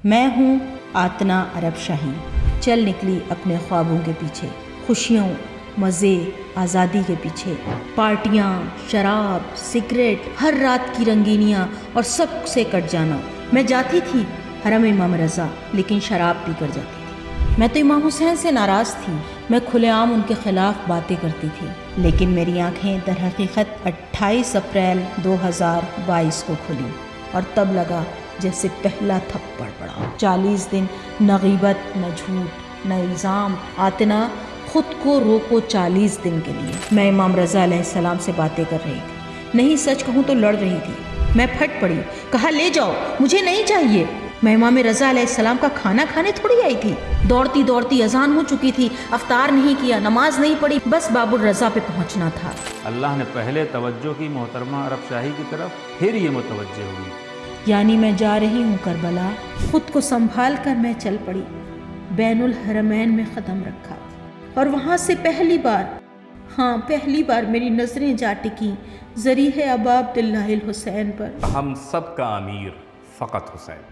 میں ہوں آتنا عرب شاہی، چل نکلی اپنے خوابوں کے پیچھے، خوشیوں، مزے، آزادی کے پیچھے، پارٹیاں، شراب، سگریٹ، ہر رات کی رنگینیاں اور سب سے کٹ جانا۔ میں جاتی تھی حرم امام رضا، لیکن شراب پی کر جاتی تھی۔ میں تو امام حسین سے ناراض تھی، میں کھلے عام ان کے خلاف باتیں کرتی تھی، لیکن میری آنکھیں در حقیقت 28 اپریل 2022 کو کھلی، اور تب لگا جیسے پہلا تھپڑ پڑا۔ 40 دن نہ غیبت، نہ جھوٹ، نہ الزام۔ آتنا، خود کو روکو 40 دن کے لیے۔ میں امام رضا علیہ السلام سے باتیں کر رہی تھی، نہیں سچ کہوں تو لڑ رہی تھی۔ میں پھٹ پڑی، کہا لے جاؤ، مجھے نہیں چاہیے۔ میں امام رضا علیہ السلام کا کھانا کھانے تھوڑی آئی تھی۔ دوڑتی دوڑتی اذان ہو چکی تھی، افطار نہیں کیا، نماز نہیں پڑھی، بس باب الرضا پہ پہنچنا تھا۔ اللہ نے پہلے توجہ کی محترمہ عرب شاہی کی طرف، پھر یہ متوجہ ہوئی۔ یعنی میں جا رہی ہوں کربلا، خود کو سنبھال کر میں چل پڑی، بین الحرمین میں قدم رکھا، اور وہاں سے پہلی بار میری نظریں جا ٹکیں ضریح ابا عبداللہ الحسین پر۔ ہم سب کا امیر فقط حسین۔